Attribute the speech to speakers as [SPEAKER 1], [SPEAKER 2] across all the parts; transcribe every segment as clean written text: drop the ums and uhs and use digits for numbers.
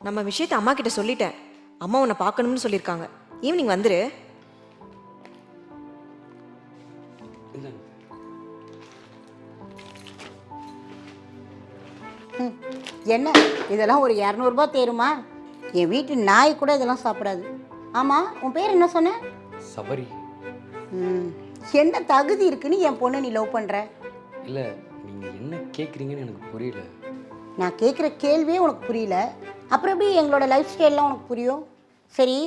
[SPEAKER 1] நம்ம விஷயத்தை அம்மா கிட்ட சொல்லிட்டேன். அம்மா உன்னை பார்க்கணும்னு சொல்லியிருக்காங்க. ஈவினிங் வந்துரு.
[SPEAKER 2] என்ன இதெல்லாம் ஒரு 200 தேருமா? என் வீட்டு நாய் கூட இதெல்லாம் சாப்பிடாது. ஆமாம், உன் பேர் என்ன சொன்ன?
[SPEAKER 3] சபரி.
[SPEAKER 2] என்ன தகுதி இருக்குன்னு என் பொண்ணை நீ லவ் பண்ணுற?
[SPEAKER 3] இல்லை, நீங்கள் என்ன கேட்குறீங்கன்னு எனக்கு புரியல.
[SPEAKER 2] நான் கேட்குற கேள்வியே உனக்கு புரியல, அப்புறம் எப்படி எங்களோட லைஃப் ஸ்டைல்லாம் உனக்கு புரியும்? சரி,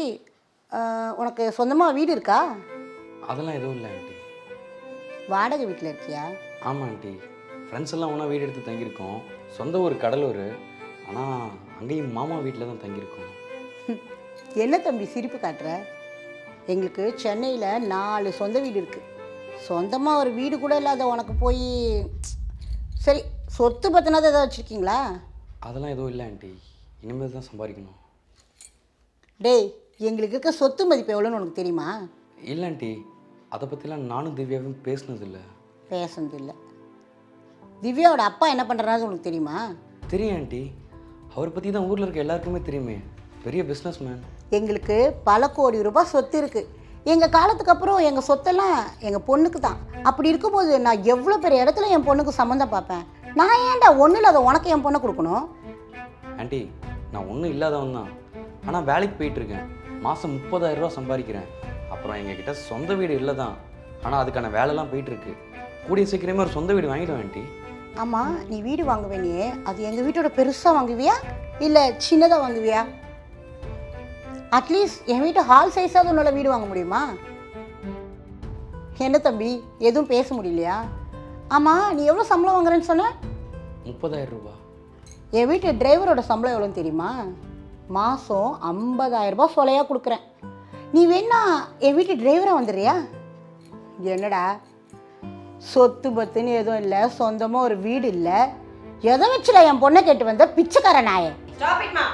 [SPEAKER 2] உனக்கு சொந்தமாக வீடு இருக்கா?
[SPEAKER 3] அதெல்லாம் எதுவும் இல்லை ஆண்டி.
[SPEAKER 2] வாடகை வீட்டில் இருக்கியா?
[SPEAKER 3] ஆமாம் ஆண்டி, ஃப்ரெண்ட்ஸ் எல்லாம் ஒன்றா வீடு எடுத்து தங்கியிருக்கோம். சொந்த ஊர் கடலூர், ஆனால் அங்கேயும் மாமா வீட்டில் தான் தங்கியிருக்கோம்.
[SPEAKER 2] என்ன தம்பி சிரிப்பு காட்டுற? எங்களுக்கு சென்னையில் 4 சொந்த வீடு இருக்குது. சொந்தமாக ஒரு வீடு கூட இல்லாத உனக்கு போய் சரி, சொத்து பற்றினது எதாவது வச்சுருக்கீங்களா?
[SPEAKER 3] அதெல்லாம் எதுவும் இல்லை ஆண்டி, இனிமேல் தான் சம்பாதிக்கணும்.
[SPEAKER 2] டேய், எங்களுக்கு இருக்க சொத்து மதிப்பு எவ்வளோன்னு உனக்கு தெரியுமா?
[SPEAKER 3] இல்லை ஆண்டி, அதை பற்றிலாம் நானும் திவ்யாவும் பேசினதில்லை.
[SPEAKER 2] பேசுனதில்லை. திவ்யாவோட அப்பா என்ன பண்ணுறாரு உனக்கு தெரியுமா?
[SPEAKER 3] தெரியும் ஆண்டி, அவரை பற்றி தான் ஊரில் இருக்க எல்லாருக்குமே தெரியுமே. பெரிய பிஸ்னஸ் மேன்.
[SPEAKER 2] எங்களுக்கு பல கோடி ரூபாய் சொத்து இருக்குது. எங்கள் காலத்துக்கு அப்புறம் எங்கள் சொத்தெல்லாம் எங்கள் பொண்ணுக்கு தான். அப்படி இருக்கும்போது நான் எவ்வளோ பெரிய இடத்துல என் பொண்ணுக்கு சம்மந்தம் பார்ப்பேன். நான் ஏன்டா ஒன்றும் இல்லாத உனக்கு என் பொண்ணை கொடுக்கணும்?
[SPEAKER 3] ஆண்டி, நான் ஒன்றும் இல்லாதவன் தான், ஆனால் வேலைக்கு போயிட்டுருக்கேன். மாதம் 30,000 ரூபா சம்பாதிக்கிறேன். அப்புறம் எங்ககிட்ட சொந்த வீடு இல்லை தான், ஆனால் அதுக்கான வேலைலாம் போயிட்டுருக்கு. கூடிய சீக்கிரமே ஒரு சொந்த வீடு வாங்கிடுவேன் ஆண்டி.
[SPEAKER 2] ஆமாம், நீ வீடு வாங்குவேனே, அது எங்கள் வீட்டோட பெருசாக வாங்குவியா இல்லை சின்னதாக வாங்குவியா? அட்லீஸ்ட் என் வீட்டு ஹால் சைஸாவது உன்னால வீடு வாங்க முடியுமா? என்ன தம்பி, எதுவும் பேச முடியலையா? ஆமாம், நீ எவ்வளோ சம்பளம் வாங்குறேன்னு சொன்ன?
[SPEAKER 3] 30,000 ரூபா.
[SPEAKER 2] என் வீட்டு டிரைவரோட சம்பளம் எவ்வளோன்னு தெரியுமா? மாதம் 50,000 ரூபாய் சொலையாக கொடுக்குறேன். நீ வேணா என் வீட்டு டிரைவராக வந்துடுறியா? என்னடா சொத்து பத்துன்னு எதுவும் இல்லை, சொந்தமாக ஒரு வீடு இல்லை, எதை வச்சுல என் பொண்ணை கேட்டு வந்த பிச்சைக்கார நாயே?
[SPEAKER 1] Stop it, Ma.